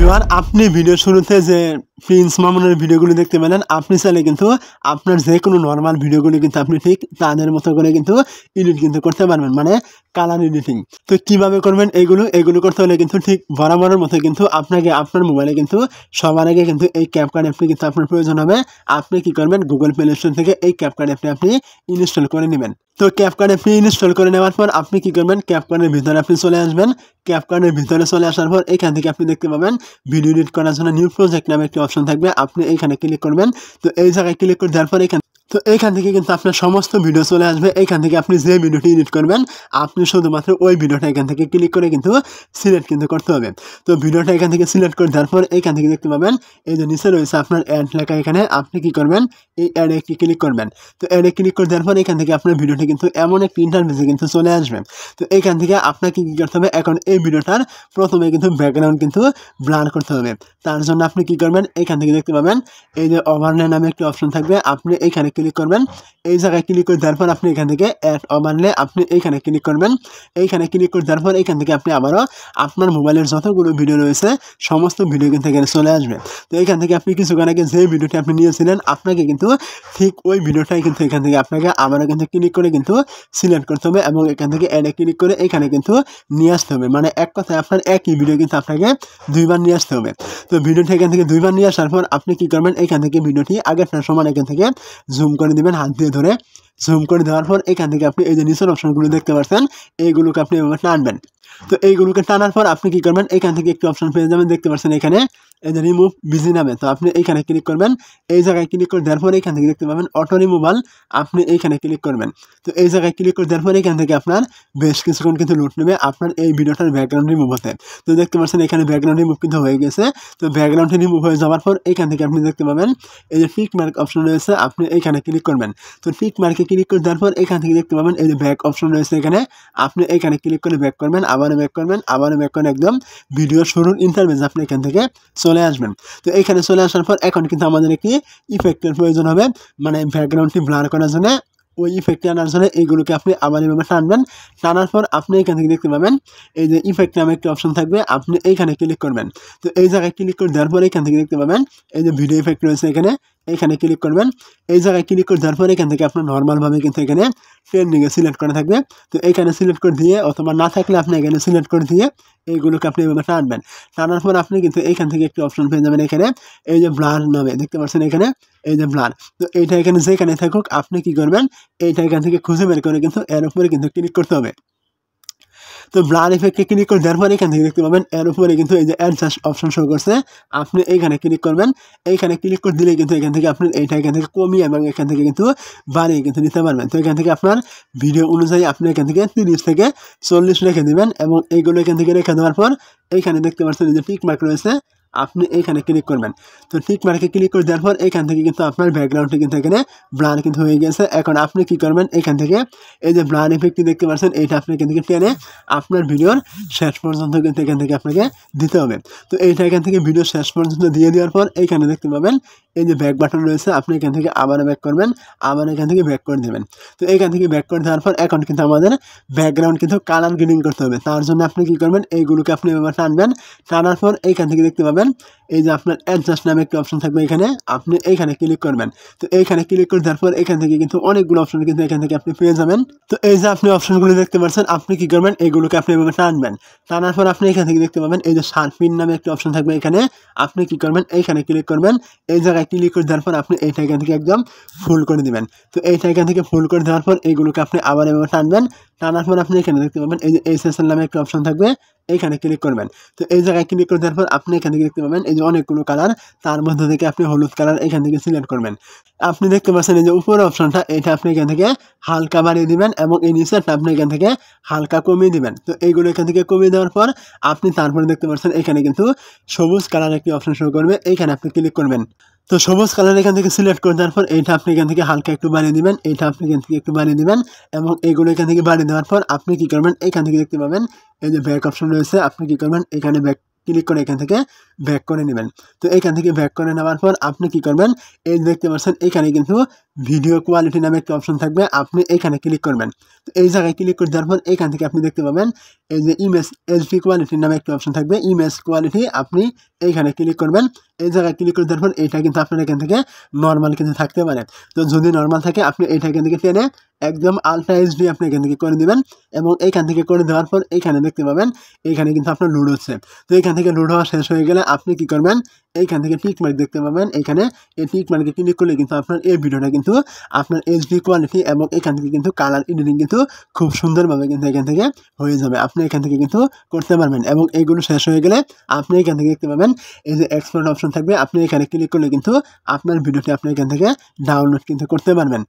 Viewer আপনি video শুরুতে যে প্রিন্স মামুনের ভিডিওগুলো দেখতে পেলেন, আপনি চাইলে কিন্তু আপনার যে কোনো নর্মাল ভিডিওগুলো কিন্তু আপনি ঠিক তাদের মতো করে কিন্তু এডিট কিন্তু করতে পারবেন, মানে কালার এডিটিং। তো কিভাবে করবেন এগুলো করতে হলে কিন্তু ঠিক বরাবরের মতো কিন্তু আপনাকে আপনার মোবাইলে কিন্তু সবার আগে কিন্তু এই ক্যাপকাট অ্যাপটি কিন্তু আপনার প্রয়োজন হবে। আপনি কি করবেন, গুগল প্লে স্টোর থেকে এই ক্যাপকাট অ্যাপটি আপনি ইনস্টল করে নেবেন। তো ক্যাপকাট অ্যাপটি ইনস্টল করে নেওয়ার পর আপনি কি করবেন, ক্যাপকাটের ভিতরে আপনি চলে আসবেন। ক্যাপকাটের ভিতরে চলে আসার পর এখান থেকে আপনি দেখতে পাবেন ভিডিও এডিট করার জন্য নিউ প্রজেক্ট নামে একটি অপশন থাকবে, আপনি এইখানে ক্লিক করবেন। তো এই জায়গায় ক্লিক করে দেওয়ার পর এইখান থেকে কিন্তু আপনার সমস্ত ভিডিও চলে আসবে। এইখান থেকে আপনি যে ভিডিওটি এডিট করবেন আপনি শুধুমাত্র ওই ভিডিওটা এখান থেকে ক্লিক করে কিন্তু সিলেক্ট কিন্তু করতে হবে। তো ভিডিওটা এখান থেকে সিলেক্ট করে দেওয়ার পর এইখান থেকে দেখতে পাবেন এই যে নিচে রয়েছে আপনার অ্যাড লেখা, এখানে আপনি কি করবেন, এই অ্যাডে একটি ক্লিক করবেন। তো অ্যাডে ক্লিক করে দেওয়ার পর এখান থেকে আপনার ভিডিওটি কিন্তু এমন একটি ইন্টারফেসে কিন্তু চলে আসবে। তো এইখান থেকে আপনাকে কী করতে হবে, এখন এই ভিডিওটার প্রথমে কিন্তু ব্যাকগ্রাউন্ড কিন্তু ব্লার করতে হবে। তার জন্য আপনি কি করবেন, এইখান থেকে দেখতে পাবেন এই যে ওভারলে নামে একটি অপশন থাকবে, আপনি এইখানে ক্লিক করবেন। এই জায়গায় ক্লিক করে দেওয়ার পর আপনি এখান থেকে অ্যাড ওভারলে আপনি এইখানে ক্লিক করবেন। এইখানে ক্লিক করে দেওয়ার পর এখান থেকে আপনি আবারও আপনার মোবাইলের যতগুলো ভিডিও রয়েছে সমস্ত ভিডিও কিন্তু এখানে চলে আসবে। তো এইখান থেকে আপনি কিছুক্ষণ আগে যে ভিডিওটি আপনি নিয়েছিলেন আপনাকে কিন্তু ঠিক ওই ভিডিওটাই কিন্তু এখান থেকে আপনাকে আবারও কিন্তু ক্লিক করে কিন্তু সিলেক্ট করতে হবে এবং এখান থেকে অ্যাডে ক্লিক করে এখানে কিন্তু নিয়ে আসতে হবে। মানে এক কথায় আপনার একই ভিডিও কিন্তু আপনাকে দুইবার নিয়ে আসতে হবে। তো ভিডিওটি এখান থেকে দুইবার নিয়ে আসার পর আপনি কি করবেন, এখান থেকে ভিডিওটি আগেরটার সমান এখান থেকে জুম করে দিবেন, হাত দিয়ে ধরে জুম করে দেওয়ার পর এখান থেকে আপনি এই যে নিচের অপশনগুলো দেখতে পাচ্ছেন এইগুলোকে আপনি এভাবে টানবেন। তো এইগুলোকে টানার পর আপনি কি করবেন, এখান থেকে একটি অপশন পেয়ে যাবেন, দেখতে পাচ্ছেন এখানে এই যে রিমুভ বিজি নামে। তো আপনি এইখানে ক্লিক করবেন। এই জায়গায় ক্লিক করে দেওয়ার পর এখান থেকে দেখতে পাবেন অটো রিমুভাল, আপনি এইখানে ক্লিক করবেন। তো এই জায়গায় ক্লিক করে দেওয়ার পর এখান থেকে আপনার বেশ কিছুক্ষণ কিন্তু লোড নেবে আপনার এই ভিডিওটার ব্যাকগ্রাউন্ড রিমুভ হতে। তো দেখতে পাচ্ছেন এখানে ব্যাকগ্রাউন্ড রিমুভ কিন্তু হয়ে গেছে। তো ব্যাকগ্রাউন্ড রিমুভ হয়ে যাওয়ার পর এখান থেকে আপনি দেখতে পাবেন এই যে টিক মার্ক অপশন রয়েছে, আপনি এইখানে ক্লিক করবেন। তো টিক মার্কে ক্লিক করে দেওয়ার পর এখান থেকে দেখতে পাবেন এই যে ব্যাক অপশন রয়েছে, এখানে আপনি এইখানে ক্লিক করে ব্যাক করবেন, আবারও ব্যাক করবেন, আবারও ব্যাক করে একদম ভিডিও শুরুর ইন্টারভেস আপনি এখান থেকে চলে আসবেন। তো এইখানে চলে আসার পর এখন কিন্তু আমাদের একটি ইফেক্টের প্রয়োজন হবে, মানে ব্যাকগ্রাউন্ডটি ব্লার করার জন্য ওই ইফেক্টটি আনার জন্য এইগুলোকে আপনি আবার এভাবে টানবেন। টানার পর আপনি এখান থেকে দেখতে পাবেন এই যে ইফেক্ট নামে একটি অপশন থাকবে, আপনি এইখানে ক্লিক করবেন। তো এই জায়গায় ক্লিক করে দেওয়ার পর এখান থেকে দেখতে পাবেন এই যে ভিডিও ইফেক্ট রয়েছে, এইখানে ক্লিক করবেন। এই জায়গায় ক্লিক করে দেওয়ার পর এখান থেকে আপনার নর্মালভাবে কিন্তু এখানে ট্রেন্ডিংয়ে সিলেক্ট করা থাকবে। তো এইখানে সিলেক্ট করে দিয়ে অথবা না থাকলে আপনি এখানে সিলেক্ট করে দিয়ে এইগুলোকে আপনি এভাবে টানবেন। টানার পর আপনি কিন্তু এইখান থেকে একটি অপশন পেয়ে যাবেন, এখানে এই যে ব্লার নামে দেখতে পাচ্ছেন এখানে এই যে ব্লার। তো এইটা এখানে যেখানে থাকুক আপনি কি করবেন, এইটা এখান থেকে খুঁজে বের করে কিন্তু এর উপরে কিন্তু ক্লিক করতে হবে। তো ব্লার ইফেক্টে ক্লিক করে দেওয়ার পরে এখান থেকে দেখতে পাবেন এর উপরে কিন্তু এই যে অ্যাডজাস্ট অপশন শো করছে, আপনি এইখানে ক্লিক করবেন। এইখানে ক্লিক করে দিলে কিন্তু এখান থেকে আপনি এইটা এখান থেকে কমিয়ে এবং এখান থেকে কিন্তু বাড়িয়ে কিন্তু নিতে পারবেন। তো এখান থেকে আপনার ভিডিও অনুযায়ী আপনি এখান থেকে 30 থেকে 40 রেখে দেবেন এবং এইগুলো এখান থেকে রেখে দেওয়ার পর এইখানে দেখতে পাচ্ছেন যে টিক মার্ক রয়েছে, আপনি এইখানে ক্লিক করবেন। তো টিক মার্কে ক্লিক করে দেওয়ার পর এইখান থেকে কিন্তু আপনার ব্যাকগ্রাউন্ডটি কিন্তু এখানে ব্লার কিন্তু হয়ে গেছে। এখন আপনি কি করবেন, এখান থেকে এই যে ব্লার ইফেক্টটি দেখতে পাচ্ছেন এইটা আপনি এখান থেকে টেনে আপনার ভিডিওর শেষ পর্যন্ত কিন্তু এখান থেকে আপনাকে দিতে হবে। তো এইটা এখান থেকে ভিডিও শেষ পর্যন্ত দিয়ে দেওয়ার পর এইখানে দেখতে পাবেন এই যে ব্যাক বাটন রয়েছে, আপনি এখান থেকে আবার ব্যাক করবেন, আবার এখান থেকে ব্যাক করে দেবেন। তো এইখান থেকে ব্যাক করে দেওয়ার পর এখন কিন্তু আমাদের ব্যাকগ্রাউন্ড কিন্তু কালার গ্রেডিং করতে হবে। তার জন্য আপনি কি করবেন, এইগুলোকে আপনি এবার টানবেন। টানার পর এইখান থেকে দেখতে পাবেন এই যে আপনার অ্যাডজাস্ট নামে একটি অপশন থাকবে, এখানে আপনি এইখানে ক্লিক করবেন। তো এইখানে ক্লিক করে দেওয়ার পর এখান থেকে কিন্তু অনেকগুলো অপশন কিন্তু এখান থেকে আপনি পেয়ে যাবেন। তো এই যে আপনি অপশনগুলো দেখতে পাচ্ছেন, আপনি কি করবেন, এইগুলোকে আপনি এভাবে টানবেন। টানার পর আপনি এখান থেকে দেখতে পাবেন এই যে শার্পিন নামে একটি অপশন থাকবে, এখানে আপনি কি করবেন, এইখানে ক্লিক করবেন। এই জায়গায় ক্লিক করে দেওয়ার পর আপনি এইটা এখান থেকে একদম ফুল করে দিবেন। তো এইটা এখান থেকে ফুল করে দেওয়ার পর এইগুলোকে আপনি আবার এভাবে টানবেন। টানার পর আপনি এখানে দেখতে পাবেন এই যে এসএসএল নামে একটা অপশন থাকবে, এইখানে ক্লিক করবেন। তো এই জায়গায় ক্লিক করে দেওয়ার পর আপনি এখান থেকে দেখতে পাবেন এই যে অনেকগুলো কালার, তার মধ্যে থেকে আপনি হলুদ কালার এখান থেকে সিলেক্ট করবেন। আপনি দেখতে পাচ্ছেন এই যে উপরের অপশনটা, এটা আপনি এখান থেকে হালকা বাড়িয়ে দিবেন এবং এই নিচেরটা আপনি এখান থেকে হালকা কমিয়ে দিবেন। তো এইগুলো এখান থেকে কমিয়ে দেওয়ার পর আপনি তারপরে দেখতে পাচ্ছেন এখানে কিন্তু সবুজ কালার একটি অপশন শো করবে, এইখানে আপনি ক্লিক করবেন। তো সবুজ কালার এখান থেকে সিলেক্ট করে দেওয়ার পর এইটা আপনি এখান থেকে হালকা একটু বাড়িয়ে দিবেন, এইটা আপনি এখান থেকে একটু বাড়িয়ে দিবেন এবং এইগুলো এখান থেকে বাড়িয়ে দেওয়ার পর আপনি কি করবেন, এখান থেকে দেখতে পাবেন এই যে ব্যাক অপশন রয়েছে, আপনি কি করবেন, এখানে ব্যাক ক্লিক করে এখান থেকে ব্যাক করে নেবেন। তো এখান থেকে ব্যাক করে নেওয়ার পর আপনি কি করবেন, এই দেখতে পাচ্ছেন এখানে কিন্তু ভিডিও কোয়ালিটি নামে একটা অপশন থাকবে, আপনি এখানে ক্লিক করবেন। তো এই জায়গায় ক্লিক করে দেওয়ার পর এখান থেকে আপনি দেখতে পাবেন এই যে ইমেজ এইচডি কোয়ালিটি নামে একটা অপশন থাকবে, ইমেজ কোয়ালিটি আপনি এইখানে ক্লিক করবেন। এই জায়গায় ক্লিক করে দেওয়ার পর এইটা কিন্তু আপনার এখান থেকে নর্মাল কিন্তু থাকতে পারে। তো যদি নর্মাল থাকে আপনি এইটা এখান থেকে টেনে একদম আলট্রা এইচডি আপনি এখান থেকে করে দিবেন এবং এইখান থেকে করে দেওয়ার পর এইখানে দেখতে পাবেন এইখানে কিন্তু আপনার লোড হচ্ছে। তো এইখান থেকে লোড হওয়া শেষ হয়ে গেলে আপনি কি করবেন, এইখান থেকে টিক মার্ক দেখতে পাবেন, এখানে এই টিক মার্কে ক্লিক করলে কিন্তু আপনার এই ভিডিওটা কিন্তু আপনার এইচডি কোয়ালিটি এবং এখান থেকে কিন্তু কালার এডিটিং কিন্তু খুব সুন্দরভাবে কিন্তু এখান থেকে হয়ে যাবে। আপনি এখান থেকে কিন্তু করতে পারবেন এবং এইগুলো শেষ হয়ে গেলে আপনি এখান থেকে দেখতে পাবেন এই যে এক্সপোর্ট অপশন থাকবে, আপনি এখানে ক্লিক করলে কিন্তু আপনার ভিডিওটি আপনি এখান থেকে ডাউনলোড কিন্তু করতে পারবেন।